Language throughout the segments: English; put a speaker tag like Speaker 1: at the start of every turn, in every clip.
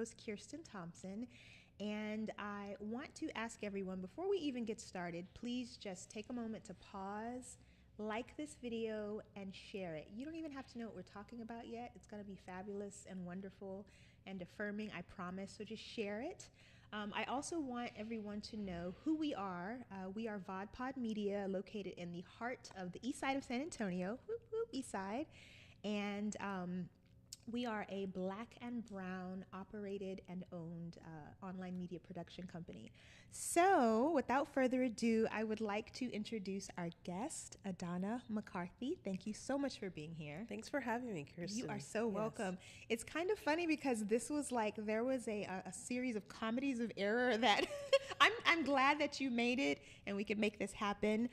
Speaker 1: host, Kirsten Thompson, and I want to ask everyone, before we even get started, please just take a moment to pause, like this video, and share it. You don't even have to know what we're talking about yet. It's going to be fabulous and wonderful and affirming, I promise, so just share it. I also want everyone to know who we are. We are VodPod Media, located in the heart of the east side of San Antonio, whoop, whoop, east side. And we are a Black and Brown operated and owned online media production company. So without further ado, I would like to introduce our guest, Adhana McCarthy. Thank you so much for being here.
Speaker 2: Thanks for having me, Kirsten.
Speaker 1: You are so welcome. It's kind of funny because this was like, there was a series of comedies of error that I'm glad that you made it and we could make this happen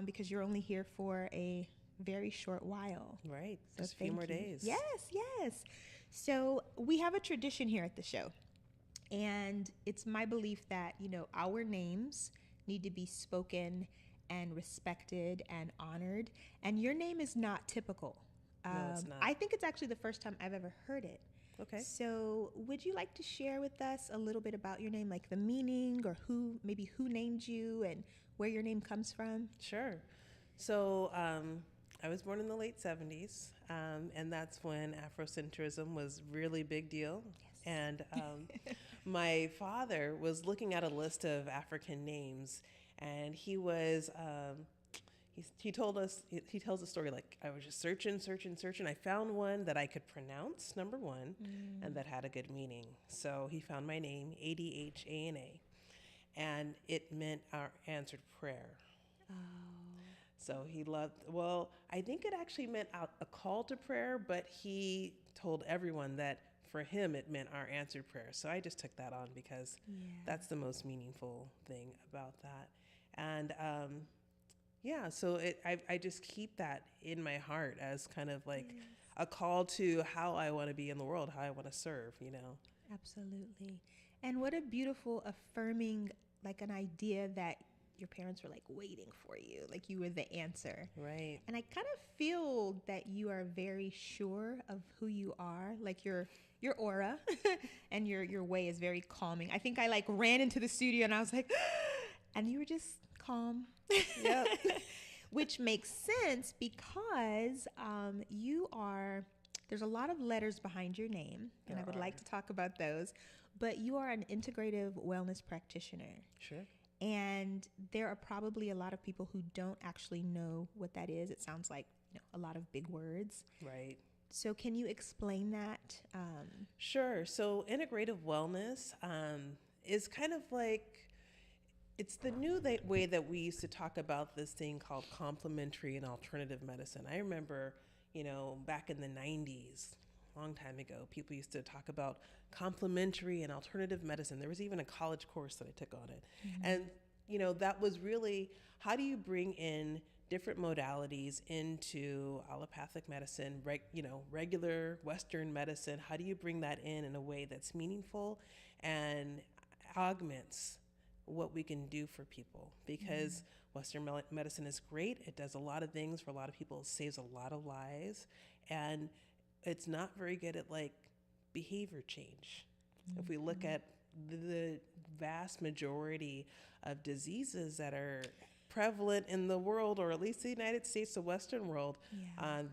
Speaker 1: because you're only here for a very short while.
Speaker 2: Right.
Speaker 1: So
Speaker 2: just a few more days.
Speaker 1: Yes. So we have a tradition here at the show. And it's my belief that, our names need to be spoken and respected and honored. And your name is not typical.
Speaker 2: No, it's not.
Speaker 1: I think it's actually the first time I've ever heard it.
Speaker 2: Okay.
Speaker 1: So would you like to share with us a little bit about your name, like the meaning or who named you and where your name comes from?
Speaker 2: Sure. So I was born in the late 70s, and that's when Afrocentrism was really big deal.
Speaker 1: Yes.
Speaker 2: And my father was looking at a list of African names, and he was, he tells a story like, I was just searching. I found one that I could pronounce, number one, and that had a good meaning. So he found my name, Adhana, and it meant our answered prayer.
Speaker 1: Oh.
Speaker 2: So he loved, I think it actually meant a call to prayer, but he told everyone that for him it meant our answered prayer. So I just took that on because that's the most meaningful thing about that. And so I just keep that in my heart as kind of like a call to how I want to be in the world, how I want to serve,
Speaker 1: Absolutely. And what a beautiful affirming, like an idea that your parents were like waiting for you, like you were the answer.
Speaker 2: Right.
Speaker 1: And I kind of feel that you are very sure of who you are, like your aura and your way is very calming. I think I like ran into the studio and I was like, and you were just calm.
Speaker 2: Yep.
Speaker 1: Which makes sense because there's a lot of letters behind your name, and I would like to talk about those, but you are an integrative wellness practitioner.
Speaker 2: Sure.
Speaker 1: And there are probably a lot of people who don't actually know what that is. It sounds like a lot of big words.
Speaker 2: Right.
Speaker 1: So can you explain that?
Speaker 2: Sure. So integrative wellness is kind of like, it's the new way that we used to talk about this thing called complementary and alternative medicine. I remember, back in the 90s, a long time ago, people used to talk about complementary and alternative medicine. There was even a college course that I took on it. And, that was really, how do you bring in different modalities into allopathic medicine, regular Western medicine? How do you bring that in a way that's meaningful and augments what we can do for people? Because Western medicine is great. It does a lot of things for a lot of people. It saves a lot of lives. And it's not very good at like behavior change. If we look at the vast majority of diseases that are prevalent in the world, or at least the United States, the Western world,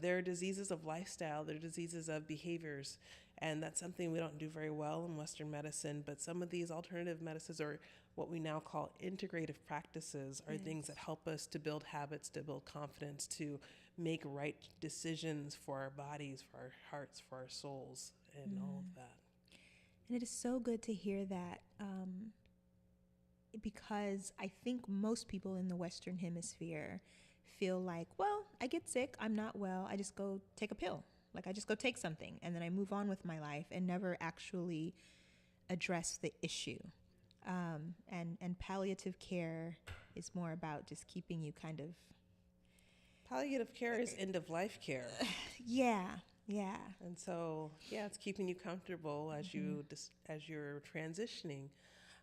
Speaker 2: they're diseases of lifestyle, they're diseases of behaviors. And that's something we don't do very well in Western medicine. But some of these alternative medicines, or what we now call integrative practices, are things that help us to build habits, to build confidence, to make right decisions for our bodies, for our hearts, for our souls, and all of that.
Speaker 1: And it is so good to hear that because I think most people in the Western Hemisphere feel like, well, I get sick, I'm not well, I just go take a pill. Like I just go take something and then I move on with my life and never actually address the issue. And palliative care is more about just keeping you kind of...
Speaker 2: Palliative care is end of life care.
Speaker 1: Yeah.
Speaker 2: And so, it's keeping you comfortable as you're transitioning.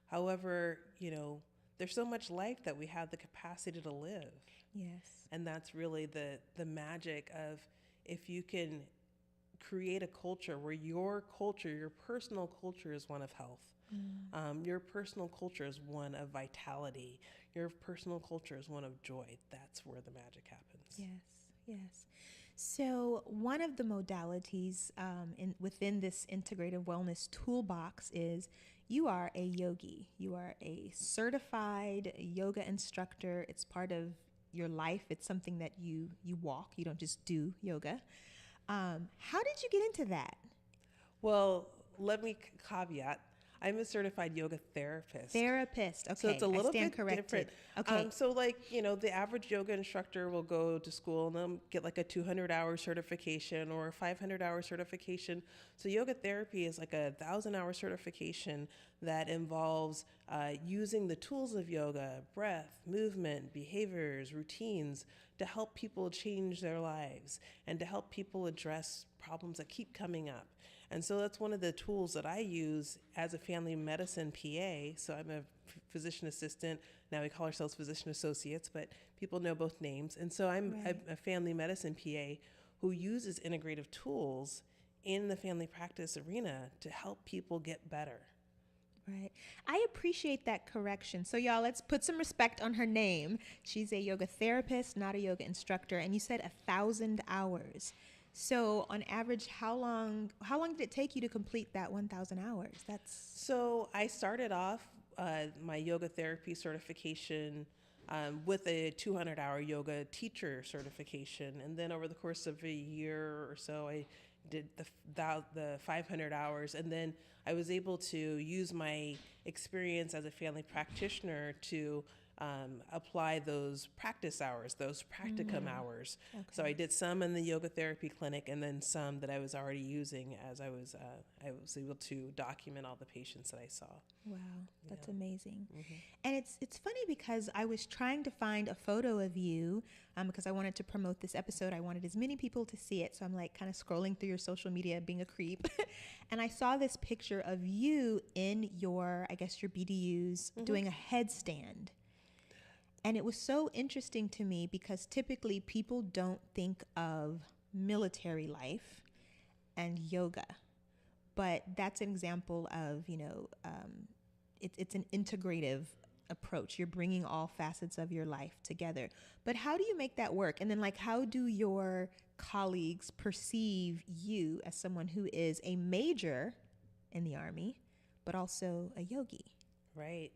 Speaker 2: However, there's so much life that we have the capacity to live.
Speaker 1: Yes.
Speaker 2: And that's really the magic of, if you can create a culture where your culture, your personal culture, is one of health. Your personal culture is one of vitality. Your personal culture is one of joy. That's where the magic happens.
Speaker 1: Yes, yes. So one of the modalities within this integrative wellness toolbox is you are a yogi. You are a certified yoga instructor. It's part of your life. It's something that you walk. You don't just do yoga. How did you get into that?
Speaker 2: Well, let me caveat. I'm a certified yoga therapist.
Speaker 1: Therapist. Okay.
Speaker 2: So it's a little
Speaker 1: I stand
Speaker 2: bit
Speaker 1: corrected.
Speaker 2: different.
Speaker 1: Okay.
Speaker 2: So like, the average yoga instructor will go to school and they'll get like a 200-hour certification or a 500-hour certification. So yoga therapy is like a 1,000-hour certification that involves using the tools of yoga, breath, movement, behaviors, routines to help people change their lives and to help people address problems that keep coming up. And so that's one of the tools that I use as a family medicine PA. So I'm a physician assistant. Now we call ourselves physician associates, but people know both names. And so I'm a family medicine PA who uses integrative tools in the family practice arena to help people get better.
Speaker 1: Right. I appreciate that correction. So y'all, let's put some respect on her name. She's a yoga therapist, not a yoga instructor. And you said 1,000 hours. So on average, how long did it take you to complete that 1,000 hours?
Speaker 2: So I started off my yoga therapy certification with a 200-hour yoga teacher certification. And then over the course of a year or so, I did the 500 hours. And then I was able to use my experience as a family practitioner to apply those practice hours, those practicum hours. Okay. So I did some in the yoga therapy clinic and then some that I was already using as I was able to document all the patients that I saw.
Speaker 1: Wow, that's amazing. Mm-hmm. And it's funny because I was trying to find a photo of you because I wanted to promote this episode. I wanted as many people to see it. So I'm like kind of scrolling through your social media, being a creep. And I saw this picture of you in your BDUs doing a headstand. And it was so interesting to me because typically people don't think of military life and yoga, but that's an example of, it's an integrative approach. You're bringing all facets of your life together. But how do you make that work? And then how do your colleagues perceive you as someone who is a major in the Army, but also a yogi?
Speaker 2: Right.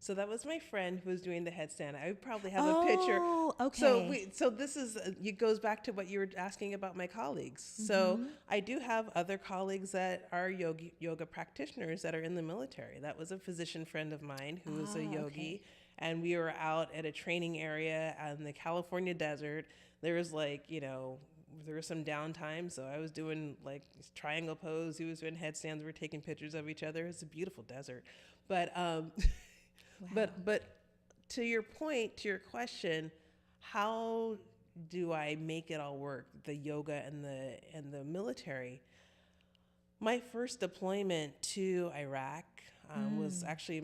Speaker 2: So that was my friend who was doing the headstand. I would probably have a picture.
Speaker 1: Oh, okay.
Speaker 2: So this is, it goes back to what you were asking about my colleagues. Mm-hmm. So I do have other colleagues that are yoga practitioners that are in the military. That was a physician friend of mine who was a yogi. Okay. And we were out at a training area in the California desert. There was there was some downtime. So I was doing triangle pose. He was doing headstands. We were taking pictures of each other. It's a beautiful desert. But, wow. But to your point, to your question, how do I make it all work? The yoga and the military. My first deployment to Iraq was actually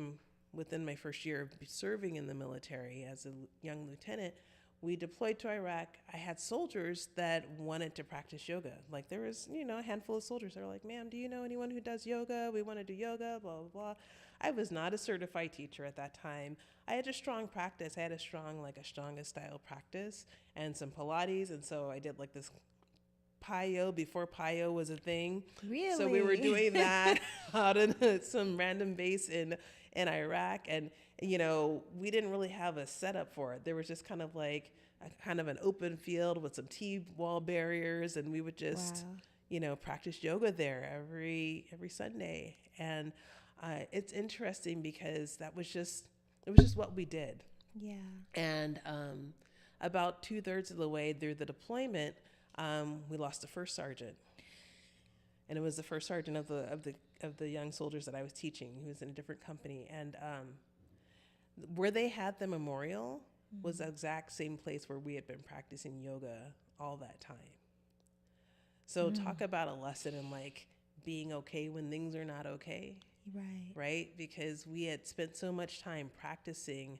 Speaker 2: within my first year of serving in the military as a young lieutenant. We deployed to Iraq. I had soldiers that wanted to practice yoga. There was, a handful of soldiers that were like, "Ma'am, do you know anyone who does yoga? We want to do yoga, blah, blah, blah." I was not a certified teacher at that time. I had a strong practice. I had a strong, Ashtanga style practice and some Pilates. And so I did this Payo before Payo was a thing.
Speaker 1: Really?
Speaker 2: So we were doing that out in some random base in Iraq. And, we didn't really have a setup for it. There was just kind of an open field with some T-wall barriers. And we would just, practice yoga there every Sunday. And it's interesting because it was just what we did.
Speaker 1: Yeah. And
Speaker 2: about 2/3 of the way through the deployment, we lost the first sergeant, and it was the first sergeant of the young soldiers that I was teaching. He was in a different company, and where they had the memorial was the exact same place where we had been practicing yoga all that time. So talk about a lesson in being okay when things are not okay. Right? Because we had spent so much time practicing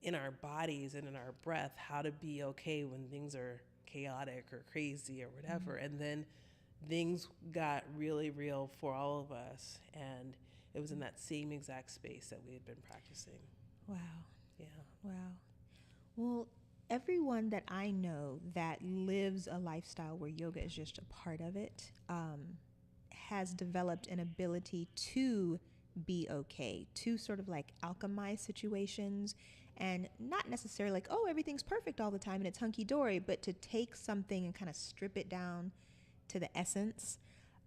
Speaker 2: in our bodies and in our breath how to be okay when things are chaotic or crazy or whatever. And then things got really real for all of us. And it was in that same exact space that we had been practicing.
Speaker 1: Wow.
Speaker 2: Yeah.
Speaker 1: Wow. Well, everyone that I know that lives a lifestyle where yoga is just a part of it has developed an ability to be okay, to sort of like alchemize situations, and not necessarily like, oh, everything's perfect all the time and it's hunky-dory, but to take something and kind of strip it down to the essence.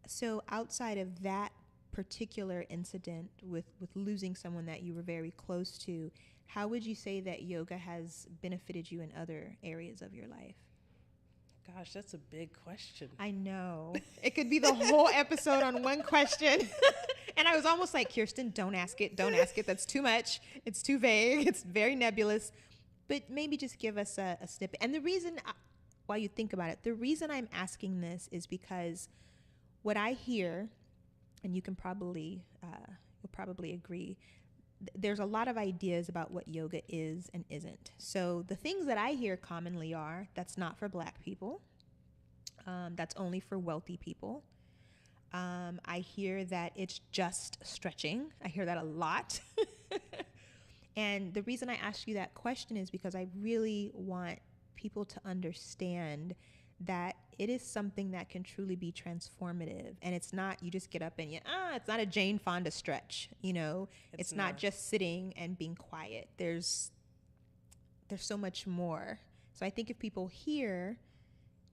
Speaker 1: So outside of that particular incident with losing someone that you were very close to, how would you say that yoga has benefited you in other areas of your life?
Speaker 2: Gosh, that's a big question.
Speaker 1: I know. It could be the whole episode on one question. And I was almost like, Kirsten, don't ask it. Don't ask it. That's too much. It's too vague. It's very nebulous. But maybe just give us a snippet. And the reason, while you think about it, the reason I'm asking this is because what I hear, and you can probably, you'll probably agree, there's a lot of ideas about what yoga is and isn't. So the things that I hear commonly are, that's not for Black people. That's only for wealthy people. I hear that it's just stretching. I hear that a lot. And the reason I ask you that question is because I really want people to understand that it is something that can truly be transformative. And it's not, you just get up and it's not a Jane Fonda stretch, you know, it's not just sitting and being quiet. There's so much more. So I think if people hear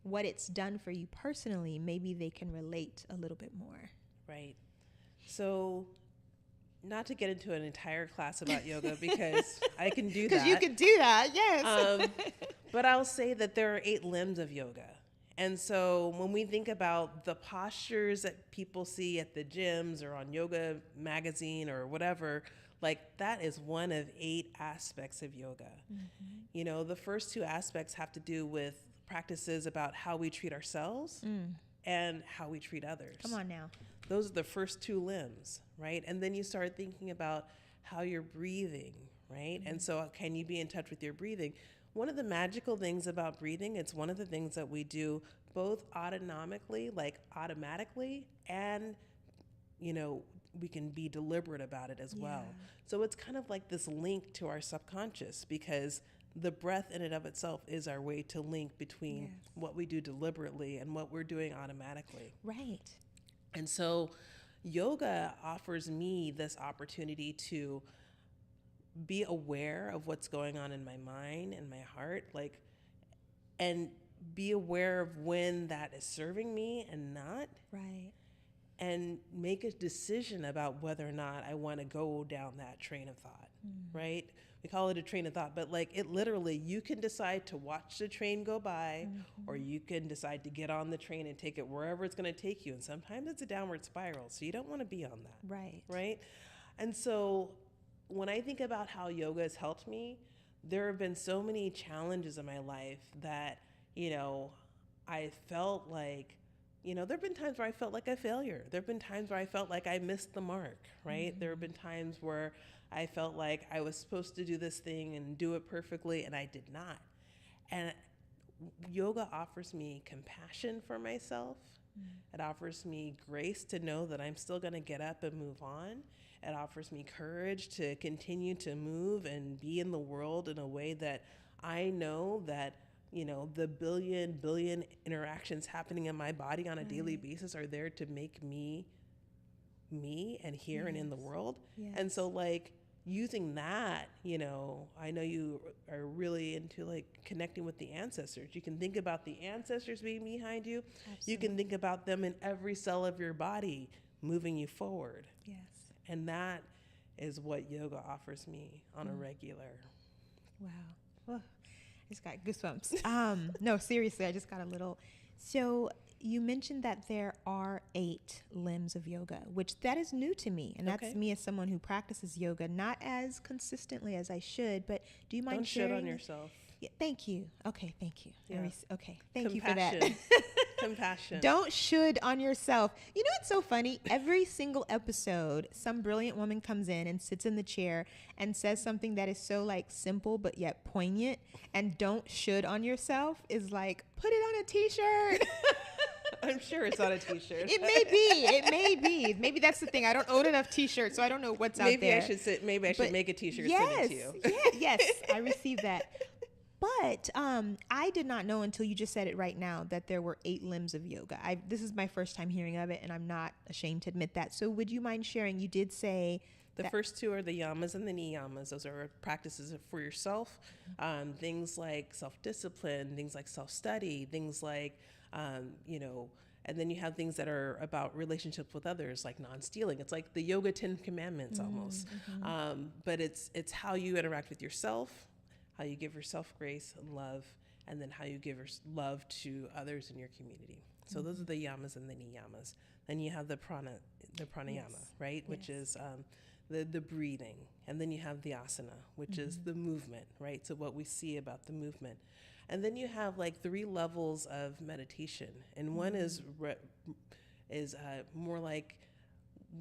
Speaker 1: what it's done for you personally, maybe they can relate a little bit more.
Speaker 2: Right. So not to get into an entire class about yoga because I can do that.
Speaker 1: Because you can do that, yes.
Speaker 2: But I'll say that there are 8 limbs of yoga. And so when we think about the postures that people see at the gyms or on Yoga Magazine or whatever, like that is one of 8 aspects of yoga. Mm-hmm. You know, the first 2 aspects have to do with practices about how we treat ourselves and how we treat others.
Speaker 1: Come on now.
Speaker 2: Those are the first 2 limbs, right? And then you start thinking about how you're breathing, right? Mm-hmm. And so can you be in touch with your breathing? One of the magical things about breathing, it's one of the things that we do both autonomically, like automatically, and, you know, we can be deliberate about it as well. So it's kind of like this link to our subconscious, because the breath in and of itself is our way to link between what we do deliberately and what we're doing automatically.
Speaker 1: Right.
Speaker 2: And so yoga offers me this opportunity to be aware of what's going on in my mind and my heart, like, and be aware of when that is serving me and not.
Speaker 1: Right.
Speaker 2: And make a decision about whether or not I want to go down that train of thought, right? We call it a train of thought, but like it literally, you can decide to watch the train go by, or you can decide to get on the train and take it wherever it's going to take you. And sometimes it's a downward spiral, so you don't want to be on that.
Speaker 1: Right.
Speaker 2: Right? And so when I think about how yoga has helped me, there have been so many challenges in my life that, you know, I felt like, you know, there have been times where I felt like a failure. There have been times where I felt like I missed the mark, right? There have been times where I felt like I was supposed to do this thing and do it perfectly, and I did not. And yoga offers me compassion for myself. It offers me grace to know that I'm still going to get up and move on. It offers me courage to continue to move and be in the world in a way that I know that, you know, the billion interactions happening in my body on a daily basis are there to make me and here and in the world. And so like using that, you know, I know you are really into like connecting with the ancestors. You can think about the ancestors being behind you. Absolutely. You can think about them in every cell of your body moving you forward.
Speaker 1: Yes.
Speaker 2: And that is what yoga offers me on a regular.
Speaker 1: Wow. Oh, I just got goosebumps. No, seriously, I just got a little. So you mentioned that there are 8 limbs of yoga, which that is new to me. And that's me as someone who practices yoga, not as consistently as I should, but do you mind
Speaker 2: Don't
Speaker 1: sharing?
Speaker 2: Don't shit on yourself.
Speaker 1: Yeah, thank you. Okay, thank you.
Speaker 2: Yeah.
Speaker 1: Okay, thank you for that.
Speaker 2: Compassion.
Speaker 1: Don't should on yourself. You know what's so funny? Every single episode, some brilliant woman comes in and sits in the chair and says something that is so like simple but yet poignant. And don't should on yourself is like, put it on a t-shirt.
Speaker 2: I'm sure it's on a t-shirt.
Speaker 1: It may be. It may be. Maybe that's the thing. I don't own enough t-shirts, so I don't know what's out there.
Speaker 2: Maybe I should make a t-shirt,
Speaker 1: yes,
Speaker 2: send it to you.
Speaker 1: Yes, I received that. But I did not know until you just said it right now that there were 8 limbs of yoga. This is my first time hearing of it, and I'm not ashamed to admit that. So would you mind sharing? You did say
Speaker 2: the first 2 are the yamas and the niyamas. Those are practices for yourself. Things like self-discipline, things like self-study, things like, and then you have things that are about relationships with others, like non-stealing. It's like the yoga 10 commandments almost. But it's how you interact with yourself, how you give yourself grace and love, and then how you give love to others in your community. So those are the yamas and the niyamas. Then you have the pranayama, right? Which is the breathing. And then you have the asana, which is the movement, right? So what we see about the movement. And then you have like 3 levels of meditation. And one is more like,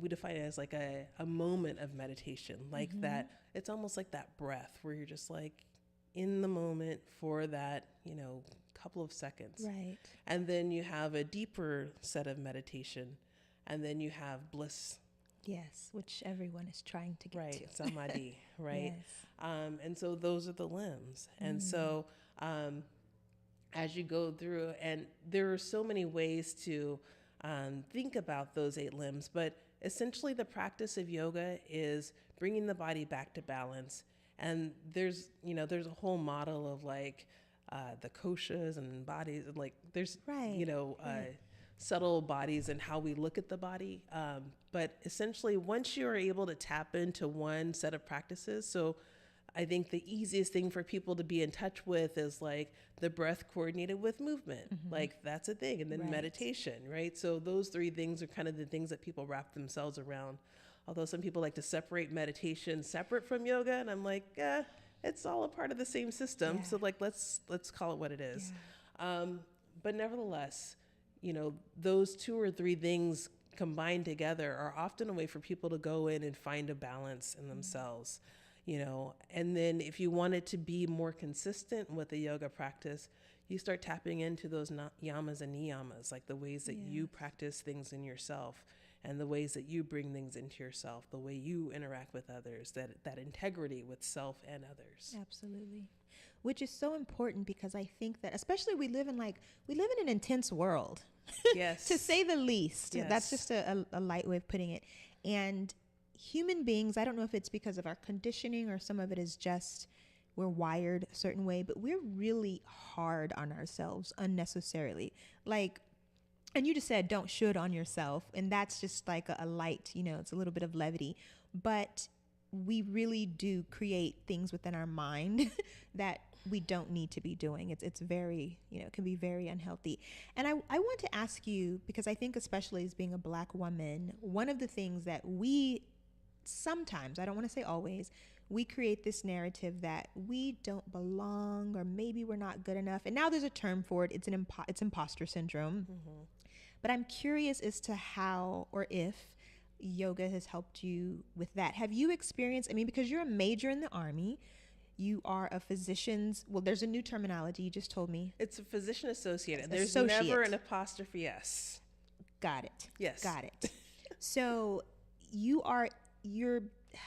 Speaker 2: we define it as like a moment of meditation, like that. It's almost like that breath where you're just like in the moment for that, couple of seconds.
Speaker 1: Right.
Speaker 2: And then you have a deeper set of meditation. And then you have bliss.
Speaker 1: Yes, which everyone is trying to get to.
Speaker 2: Samadhi, right?
Speaker 1: Yes.
Speaker 2: And so those are the limbs. And so as you go through, and there are so many ways to think about those 8 limbs, but essentially the practice of yoga is bringing the body back to balance. And there's a whole model of like the koshas and bodies, and like there's, subtle bodies and how we look at the body. But essentially, once you are able to tap into one set of practices, so I think the easiest thing for people to be in touch with is like the breath coordinated with movement. Like that's a thing. And then meditation, right? So those 3 things are kind of the things that people wrap themselves around. Although some people like to separate meditation separate from yoga. And I'm like, it's all a part of the same system. So like, let's call it what it is. But nevertheless, those 2 or 3 things combined together are often a way for people to go in and find a balance in themselves. And then if you want it to be more consistent with the yoga practice, you start tapping into those yamas and niyamas, like the ways that you practice things in yourself and the ways that you bring things into yourself, the way you interact with others, that integrity with self and others.
Speaker 1: Absolutely. Which is so important because I think that especially we live in an intense world.
Speaker 2: Yes.
Speaker 1: To say the least.
Speaker 2: Yes.
Speaker 1: That's just a light way of putting it. And human beings, I don't know if it's because of our conditioning or some of it is just we're wired a certain way, but we're really hard on ourselves unnecessarily. And you just said don't should on yourself, and that's just like a light, it's a little bit of levity, but we really do create things within our mind that we don't need to be doing. It's very, it can be very unhealthy. And I want to ask you, because I think especially as being a Black woman, one of the things that we sometimes, I don't want to say always, we create this narrative that we don't belong or maybe we're not good enough. And now there's a term for it. It's imposter syndrome. But I'm curious as to how or if yoga has helped you with that. Have you experienced, because you're a major in the Army, you are a physician's, there's a new terminology you just told me.
Speaker 2: It's a physician associate. There's
Speaker 1: Associate.
Speaker 2: never an apostrophe S.
Speaker 1: Got it.
Speaker 2: Yes.
Speaker 1: Got it. So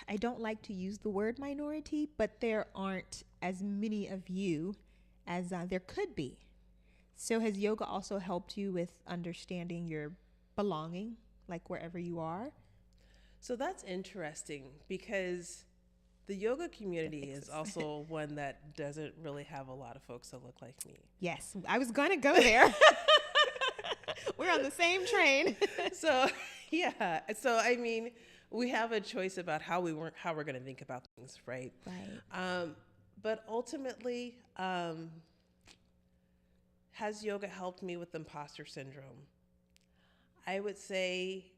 Speaker 1: I don't like to use the word minority, but there aren't as many of you as there could be. So has yoga also helped you with understanding your belonging, like wherever you are?
Speaker 2: So that's interesting because the yoga community is also one that doesn't really have a lot of folks that look like me.
Speaker 1: Yes, I was going to go there. We're on the same train.
Speaker 2: So we have a choice about how we're going to think about things, right?
Speaker 1: Right.
Speaker 2: But ultimately, has yoga helped me with imposter syndrome? I would say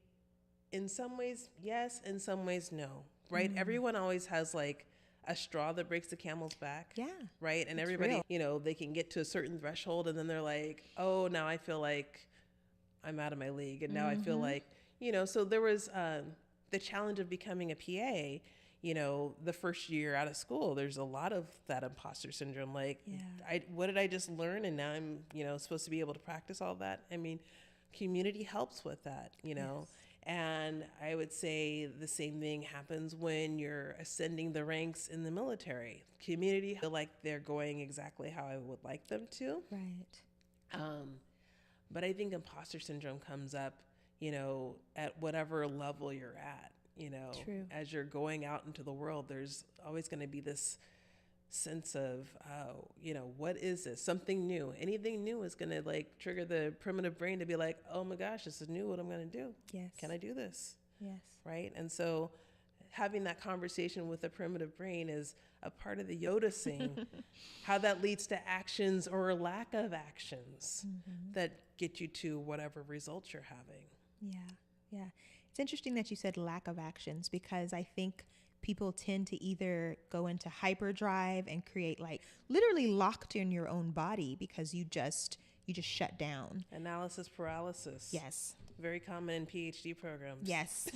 Speaker 2: in some ways, yes, in some ways, no, right? Everyone always has like a straw that breaks the camel's back.
Speaker 1: Yeah.
Speaker 2: Right. And everybody, they can get to a certain threshold and then they're like, oh, now I feel like I'm out of my league. And now I feel like, so there was the challenge of becoming a PA. The first year out of school, there's a lot of that imposter syndrome. Like, what did I just learn? And now I'm, supposed to be able to practice all that. community helps with that, you know. And I would say the same thing happens when you're ascending the ranks in the military. Community feel like they're going exactly how I would like them to.
Speaker 1: Right.
Speaker 2: But I think imposter syndrome comes up, you know, at whatever level you're at, you know.
Speaker 1: True.
Speaker 2: As you're going out into the world, there's always going to be this sense of, you know, what is this? Something new. Anything new is going to like trigger the primitive brain to be like, oh my gosh, this is new. What I'm going to do?
Speaker 1: Yes.
Speaker 2: Can I do this?
Speaker 1: Yes.
Speaker 2: Right. And so having that conversation with the primitive brain is a part of the Yoda sing, how that leads to actions or lack of actions that get you to whatever results you're having.
Speaker 1: Yeah. Yeah. It's interesting that you said lack of actions, because I think people tend to either go into hyperdrive and create like literally locked in your own body because you just shut down.
Speaker 2: Analysis paralysis.
Speaker 1: Yes.
Speaker 2: Very common in PhD programs.
Speaker 1: Yes.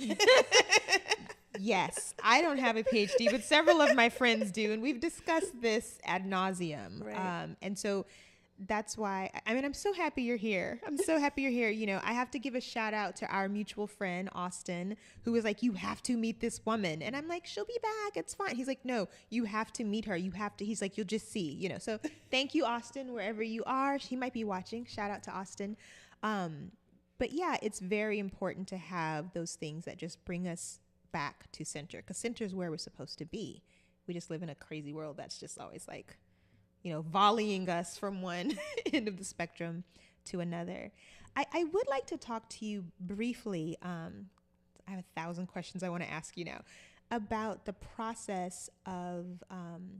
Speaker 1: Yes. I don't have a PhD, but several of my friends do. And we've discussed this ad nauseum.
Speaker 2: Right.
Speaker 1: And so that's why, I mean, I'm so happy you're here. I'm so happy you're here. You know, I have to give a shout out to our mutual friend, Austin, who was like, you have to meet this woman. And I'm like, she'll be back. It's fine. He's like, no, you have to meet her. You have to. He's like, you'll just see, you know. So thank you, Austin, wherever you are. He might be watching. Shout out to Austin. But yeah, it's very important to have those things that just bring us back to center, because center is where we're supposed to be. We just live in a crazy world that's just always like, you know, volleying us from one end of the spectrum to another. I would like to talk to you briefly. I have 1,000 questions I want to ask you now about the process of,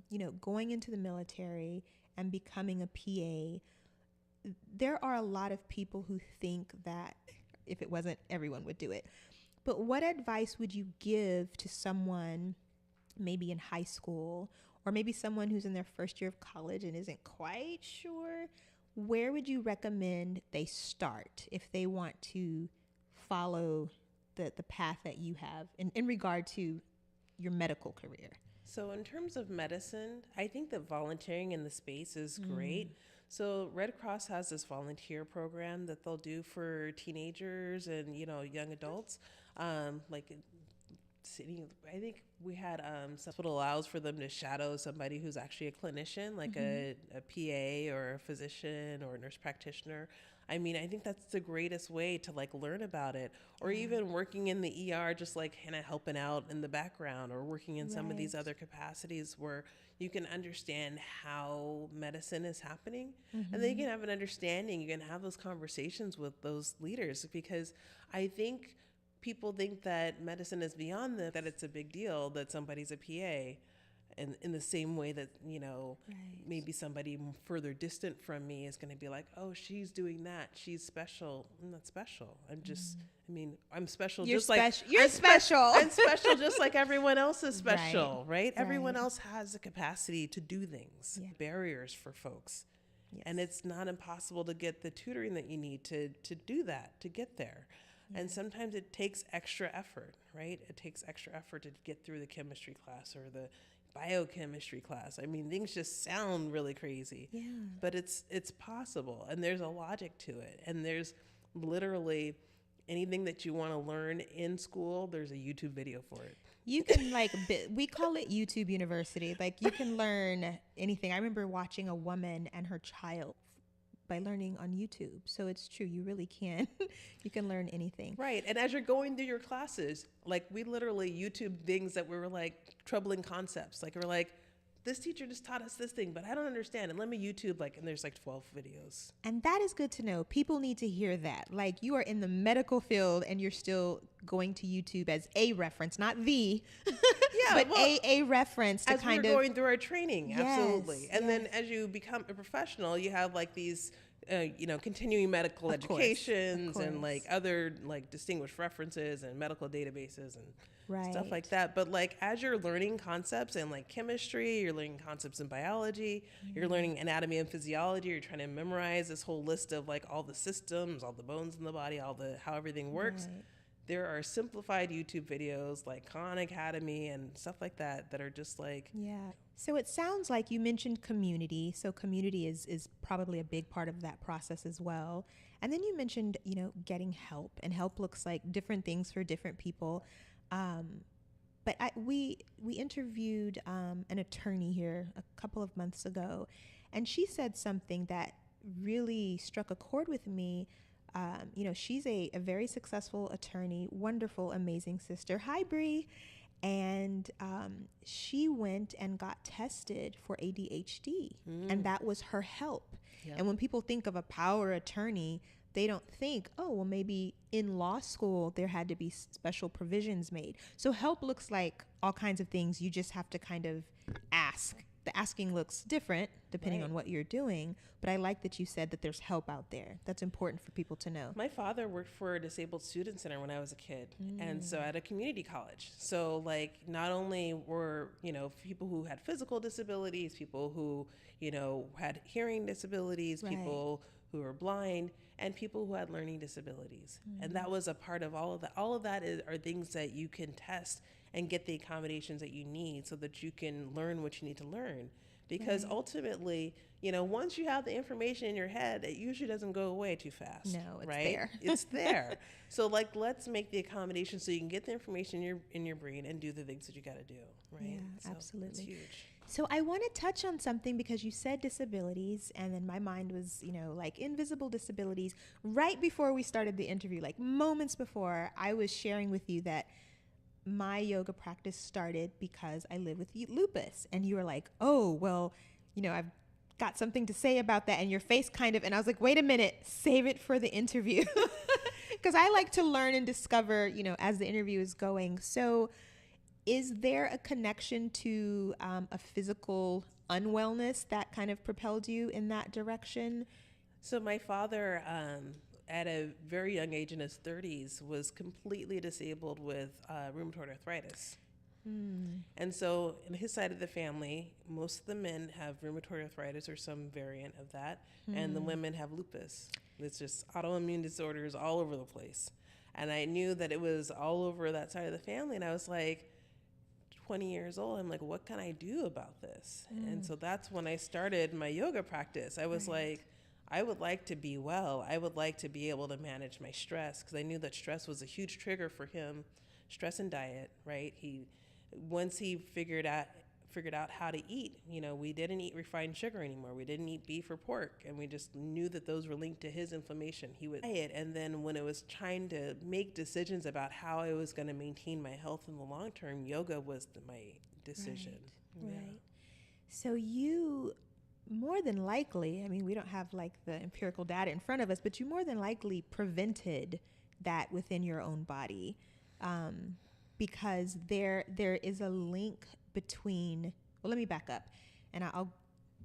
Speaker 1: you know, going into the military and becoming a PA. There are a lot of people who think that if it wasn't, everyone would do it. But what advice would you give to someone maybe in high school, or maybe someone who's in their first year of college and isn't quite sure? Where would you recommend they start if they want to follow the path that you have in regard to your medical career?
Speaker 2: So in terms of medicine, I think that volunteering in the space is great. So Red Cross has this volunteer program that they'll do for teenagers and, you know, young adults. Like sitting, I think we had what allows for them to shadow somebody who's actually a clinician, like a PA or a physician or a nurse practitioner. I mean, I think that's the greatest way to like learn about it, or even working in the ER, just like kind of helping out in the background, or working in some of these other capacities where you can understand how medicine is happening. And then you can have an understanding, you can have those conversations with those leaders, because I think people think that medicine is beyond them, that it's a big deal that somebody's a PA. And in the same way that, you know, maybe somebody further distant from me is going to be like, oh, she's doing that, she's special. I'm not special. I'm just, I mean, I'm special.
Speaker 1: You're
Speaker 2: just like
Speaker 1: you're special.
Speaker 2: I'm special just like everyone else is special, right? Everyone else has the capacity to do things. Barriers for folks. And it's not impossible to get the tutoring that you need to do that, to get there. And sometimes it takes extra effort, right? It takes extra effort to get through the chemistry class or the biochemistry class. I mean, things just sound really crazy, but it's possible, and there's a logic to it. And there's literally anything that you want to learn in school, there's a YouTube video for it.
Speaker 1: You can like, we call it YouTube University. Like you can learn anything. I remember watching a woman and her child by learning on YouTube. So it's true. You really can. You can learn anything.
Speaker 2: Right. And as you're going through your classes, like we literally YouTube things that were like troubling concepts. Like we're like, this teacher just taught us this thing, but I don't understand. And let me YouTube and there's like 12 videos. And
Speaker 1: that is good to know. People need to hear that. Like you are in the medical field and you're still going to YouTube as a reference, not the, but a reference to kind of.
Speaker 2: As we're going through our training, absolutely. And then as you become a professional, you have like these, you know, continuing medical educations and like other like distinguished references and medical databases and stuff like that. But like as you're learning concepts in like chemistry, you're learning concepts in biology, you're learning anatomy and physiology, you're trying to memorize this whole list of like all the systems, all the bones in the body, how everything works. there are simplified YouTube videos like Khan Academy and stuff like that that are just like.
Speaker 1: Yeah. So it sounds like you mentioned community. So community is probably a big part of that process as well. And then you mentioned, getting help, and help looks like different things for different people. But we interviewed an attorney here a couple of months ago, and she said something that really struck a chord with me. She's a very successful attorney, wonderful, amazing sister. Hi, Bree. And she went and got tested for ADHD, and that was her help. Yep. And when people think of a power attorney, they don't think, oh, well, maybe in law school there had to be special provisions made. So help looks like all kinds of things. You just have to kind of ask. The asking looks different depending on what you're doing, but I like that you said that there's help out there. That's important for people to know.
Speaker 2: My father worked for a disabled student center when I was a kid, and so at a community college. So like not only were, people who had physical disabilities, people who, had hearing disabilities, people who were blind, and people who had learning disabilities. And that was a part of all of that. All of that are things that you can test and get the accommodations that you need so that you can learn what you need to learn. Because ultimately, once you have the information in your head, it usually doesn't go away too fast.
Speaker 1: No, it's there.
Speaker 2: It's there. So let's make the accommodations so you can get the information in your brain and do the things that you got to do, right?
Speaker 1: Yeah,
Speaker 2: so
Speaker 1: absolutely.
Speaker 2: It's huge.
Speaker 1: So I want to touch on something because you said disabilities, and then my mind was, like invisible disabilities. Right before we started the interview, like moments before, I was sharing with you that my yoga practice started because I live with lupus. And you were like, oh, well, I've got something to say about that. And your face and I was like, wait a minute, save it for the interview. Because I like to learn and discover, as the interview is going. So is there a connection to a physical unwellness that kind of propelled you in that direction?
Speaker 2: So my father, at a very young age in his 30s, was completely disabled with rheumatoid arthritis. And so in his side of the family, most of the men have rheumatoid arthritis or some variant of that, and the women have lupus. It's just autoimmune disorders all over the place. And I knew that it was all over that side of the family, and I was like, 20 years old, I'm like, what can I do about this? And so that's when I started my yoga practice. I was like, I would like to be well. I would like to be able to manage my stress, because I knew that stress was a huge trigger for him. Stress and diet, right? Once he figured out how to eat, we didn't eat refined sugar anymore. We didn't eat beef or pork, and we just knew that those were linked to his inflammation. He would diet, and then when it was trying to make decisions about how I was going to maintain my health in the long term, yoga was my decision.
Speaker 1: Right. So you more than likely, we don't have like the empirical data in front of us, but you more than likely prevented that within your own body, because there is a link between, well, let me back up, and I don't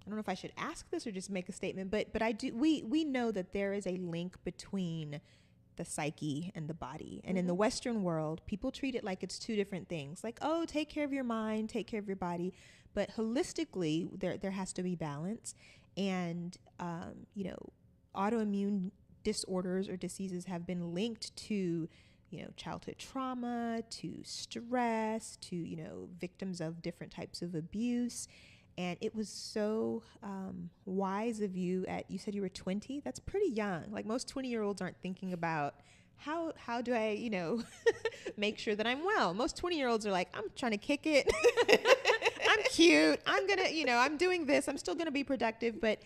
Speaker 1: know if I should ask this or just make a statement, but we know that there is a link between the psyche and the body. And in the Western world, people treat it like it's two different things. Like, oh, take care of your mind, take care of your body. But holistically, there has to be balance. And, autoimmune disorders or diseases have been linked to, childhood trauma, to stress, to, victims of different types of abuse. And it was so wise of you you said you were 20. That's pretty young. Like most 20-year-olds aren't thinking about how do I, make sure that I'm well. Most 20-year-olds are like, I'm trying to kick it. I'm cute. I'm going to, I'm doing this. I'm still going to be productive. But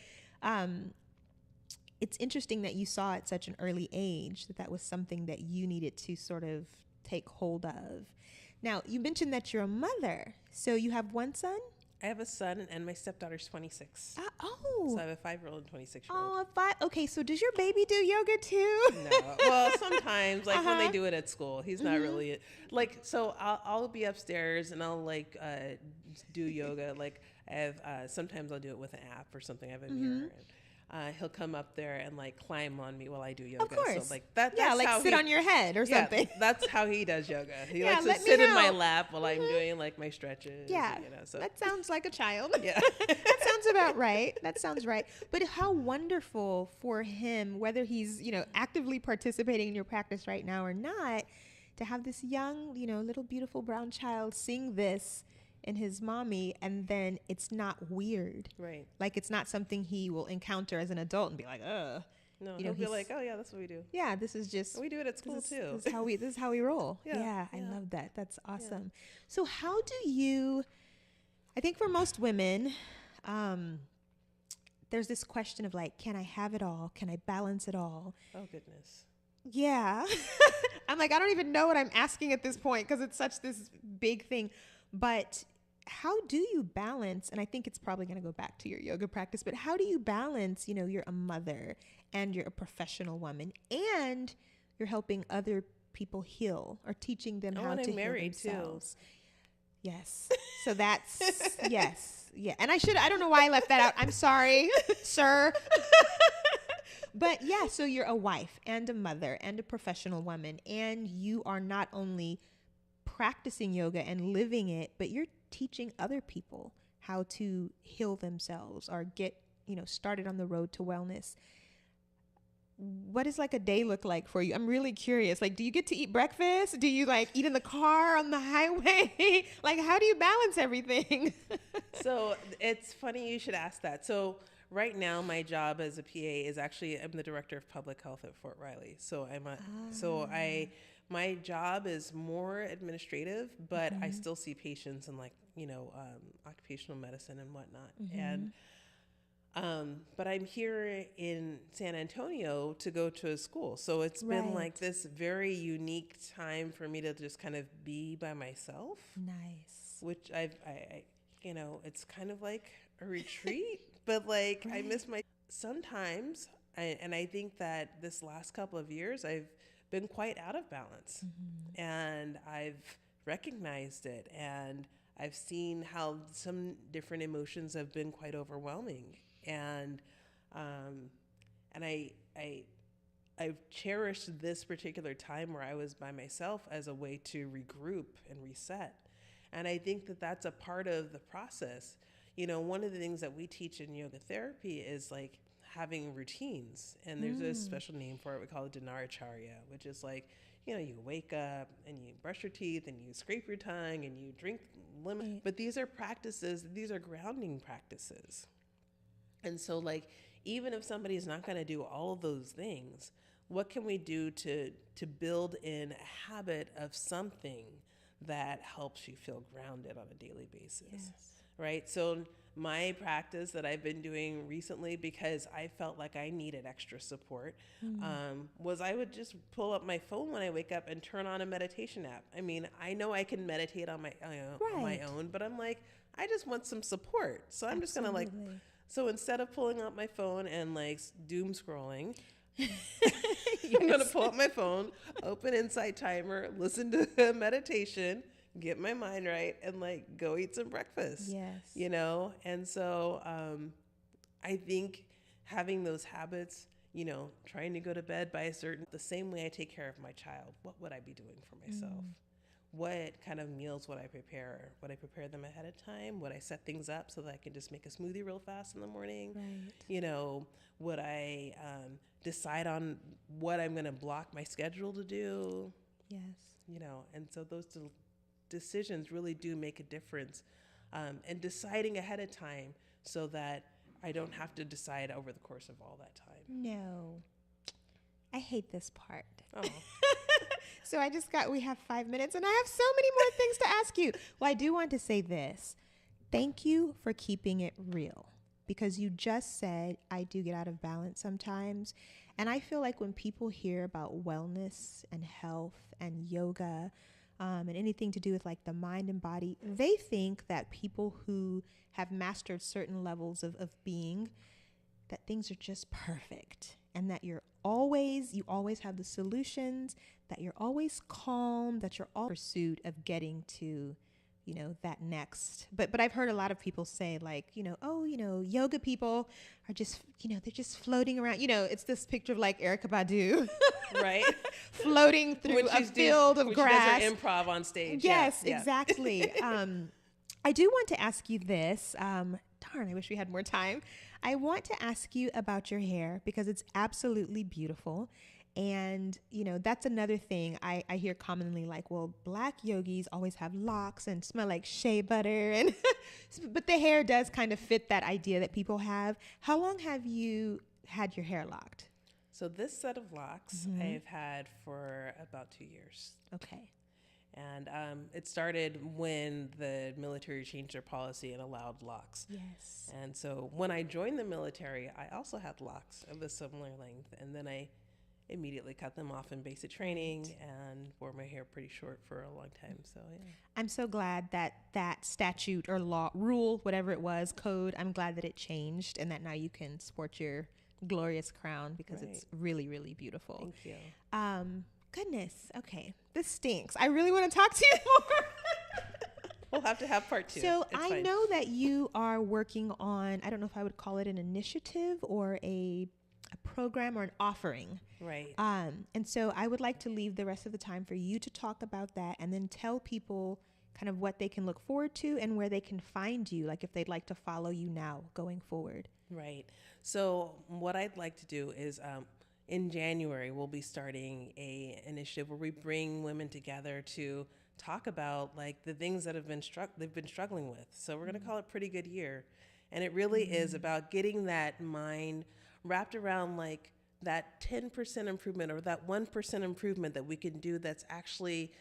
Speaker 1: it's interesting that you saw at such an early age that was something that you needed to sort of take hold of. Now, you mentioned that you're a mother. So you have one son?
Speaker 2: I have a son, and my stepdaughter's 26.
Speaker 1: So
Speaker 2: I have a 5-year-old and 26-year-old.
Speaker 1: Okay, so does your baby do yoga too?
Speaker 2: No. Well, sometimes, when they do it at school, he's not really so I'll be upstairs and I'll do yoga. I have sometimes I'll do it with an app or something. I have a mirror. And, he'll come up there and climb on me while I do yoga.
Speaker 1: Of course.
Speaker 2: So that's how
Speaker 1: sit on your head or something.
Speaker 2: That's how he does yoga. He likes to sit in my lap while I'm doing my stretches.
Speaker 1: Yeah.
Speaker 2: So
Speaker 1: that sounds like a child.
Speaker 2: Yeah.
Speaker 1: That sounds about right. That sounds right. But how wonderful for him, whether he's, actively participating in your practice right now or not, to have this young, little beautiful brown child sing this in his mommy, and then it's not weird.
Speaker 2: Right.
Speaker 1: Like, it's not something he will encounter as an adult and be like, ugh.
Speaker 2: No, he'll be like, oh yeah, that's what we do.
Speaker 1: Yeah, this is just.
Speaker 2: We do it at school too.
Speaker 1: This is how we roll. Yeah, I love that. That's awesome. Yeah. So how do you, I think for most women, there's this question of like, can I have it all? Can I balance it all?
Speaker 2: Oh goodness.
Speaker 1: Yeah. I'm like, I don't even know what I'm asking at this point because it's such this big thing. But how do you balance, and I think it's probably going to go back to your yoga practice, but how do you balance, you're a mother and you're a professional woman and you're helping other people heal or teaching them how to heal themselves? Too. Yes. So that's, yes. Yeah. And I don't know why I left that out. I'm sorry, sir. But yeah, so you're a wife and a mother and a professional woman, and you are not only practicing yoga and living it, but you're teaching other people how to heal themselves or get, started on the road to wellness. What does like a day look like for you? I'm really curious. Like, do you get to eat breakfast? Do you like eat in the car on the highway? Like, how do you balance everything?
Speaker 2: So it's funny you should ask that. So right now, my job as a PA is actually, I'm the director of public health at Fort Riley. So my job is more administrative, but I still see patients in like, occupational medicine and whatnot. And, but I'm here in San Antonio to go to a school. So it's been like this very unique time for me to just kind of be by myself.
Speaker 1: Nice.
Speaker 2: Which I it's kind of like a retreat, but like I miss sometimes, and I think that this last couple of years, I've been quite out of balance, and I've recognized it, and I've seen how some different emotions have been quite overwhelming, and I've cherished this particular time where I was by myself as a way to regroup and reset, and I think that that's a part of the process. One of the things that we teach in yoga therapy is like having routines, and there's a special name for it. We call it Dinaracharya, which is like, you wake up and you brush your teeth and you scrape your tongue and you drink lemon. But these are practices, these are grounding practices. And so like, even if somebody's not going to do all of those things, what can we do to build in a habit of something that helps you feel grounded on a daily basis? Yes. Right? So my practice that I've been doing recently, because I felt like I needed extra support, was I would just pull up my phone when I wake up and turn on a meditation app. I mean, I know I can meditate on my own, but I'm like, I just want some support. So I'm just going to so instead of pulling up my phone and like doom scrolling, I'm going to pull up my phone, open Insight Timer, listen to a meditation, get my mind right, and like go eat some breakfast. Yes. And so I think having those habits, trying to go to bed by the same way I take care of my child, what would I be doing for myself? What kind of meals would I prepare? Would I prepare them ahead of time? Would I set things up so that I can just make a smoothie real fast in the morning? Right. Would I decide on what I'm going to block my schedule to do? Yes. And so those decisions really do make a difference, and deciding ahead of time so that I don't have to decide over the course of all that time.
Speaker 1: No, I hate this part.
Speaker 2: Oh.
Speaker 1: So we have 5 minutes and I have so many more things to ask you. Well, I do want to say this. Thank you for keeping it real, because you just said I do get out of balance sometimes. And I feel like when people hear about wellness and health and yoga, and anything to do with like the mind and body, they think that people who have mastered certain levels of being, that things are just perfect, and that you always have the solutions, that you're always calm, that you're all in pursuit of getting to, that next. But I've heard a lot of people say like, yoga people are just, they're just floating around. It's this picture of like Erykah Badu,
Speaker 2: right?
Speaker 1: Floating through a field of grass.
Speaker 2: She does her improv on stage.
Speaker 1: Yes, yeah. Exactly. I do want to ask you this. Darn, I wish we had more time. I want to ask you about your hair, because it's absolutely beautiful. And, that's another thing I hear commonly, like, well, black yogis always have locks and smell like shea butter. And but the hair does kind of fit that idea that people have. How long have you had your hair locked?
Speaker 2: So this set of locks I've had for about 2 years.
Speaker 1: Okay.
Speaker 2: And it started when the military changed their policy and allowed locks.
Speaker 1: Yes.
Speaker 2: And so when I joined the military, I also had locks of a similar length. And then I immediately cut them off in basic training and wore my hair pretty short for a long time. So, yeah.
Speaker 1: I'm so glad that statute or law, rule, whatever it was, code, I'm glad that it changed and that now you can sport your glorious crown because it's really, really beautiful.
Speaker 2: Thank you.
Speaker 1: Goodness. Okay. This stinks. I really want to talk to you more.
Speaker 2: We'll have to have part 2.
Speaker 1: So I know that you are working on, I don't know if I would call it an initiative or a program or an offering.
Speaker 2: Right.
Speaker 1: And so I would like to leave the rest of the time for you to talk about that and then tell people kind of what they can look forward to and where they can find you, like if they'd like to follow you now going forward.
Speaker 2: Right. So what I'd like to do is in January, we'll be starting a initiative where we bring women together to talk about like the things that they've been struggling with. So we're going to call it Pretty Good Year. And it really is about getting that mind wrapped around like that 10% improvement or that 1% improvement that we can do that's actually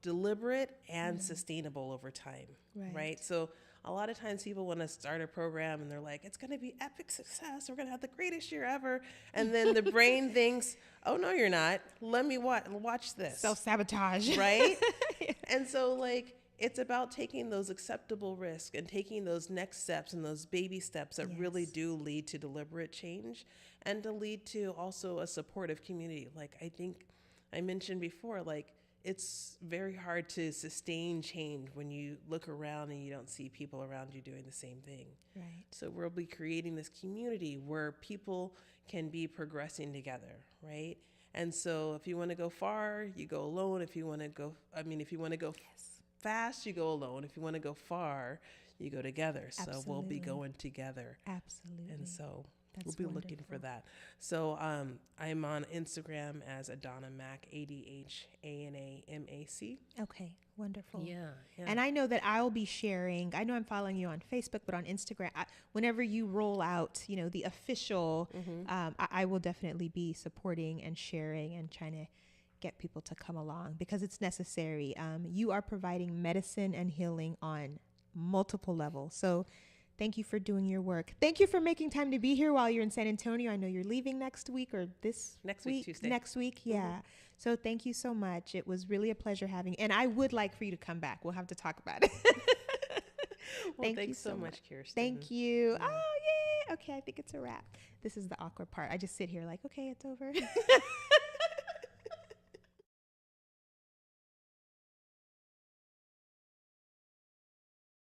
Speaker 2: deliberate and sustainable over time. Right. So a lot of times people want to start a program and they're like, it's going to be epic success. We're going to have the greatest year ever. And then the brain thinks, oh, no, you're not. Let me watch this.
Speaker 1: Self-sabotage.
Speaker 2: Right? Yeah. And so like, it's about taking those acceptable risks and taking those next steps and those baby steps that really do lead to deliberate change and to lead to also a supportive community. Like I think I mentioned before, like, it's very hard to sustain change when you look around and you don't see people around you doing the same thing.
Speaker 1: Right.
Speaker 2: So we'll be creating this community where people can be progressing together, right? And so if you want to go far, you go alone. If you want to go fast, you go alone. If you want to go far, you go together. So we'll be going together.
Speaker 1: Absolutely.
Speaker 2: And so
Speaker 1: That's
Speaker 2: we'll be looking for that. So I'm on Instagram as Adhana Mac, ADHANAMAC.
Speaker 1: Okay, wonderful.
Speaker 2: Yeah.
Speaker 1: And I know that I'll be sharing, I know I'm following you on Facebook, but on Instagram, whenever you roll out, the official, I will definitely be supporting and sharing and trying to get people to come along because it's necessary. You are providing medicine and healing on multiple levels. So thank you for doing your work. Thank you for making time to be here while you're in San Antonio. I know you're leaving next week or
Speaker 2: next week, Tuesday.
Speaker 1: Next week, yeah. So thank you so much. It was really a pleasure having you. And I would like for you to come back. We'll have to talk about it.
Speaker 2: Well, thanks so much, Kirsten.
Speaker 1: Thank you. Yeah. Oh, yay. Okay, I think it's a wrap. This is the awkward part. I just sit here like, okay, it's over.